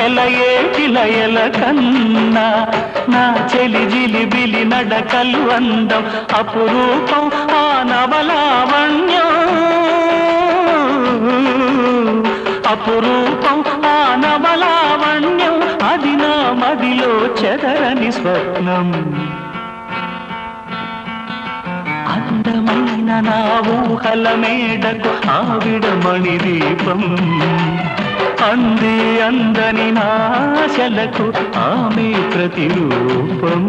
సెలయేటిలయల కన్నా నా చెలి జిలిబిలి నడకలు అందం అపురూపం ఆ నవలావణ్యం అపురూపం ఆ నవలావణ్యం అది నా మదిలో చెదరని స్వప్నం అందమైన నా ఊహల మేడకు ఆవిడమణి దీపం అంది అందని నాశలకు ఆమె ప్రతిరూపం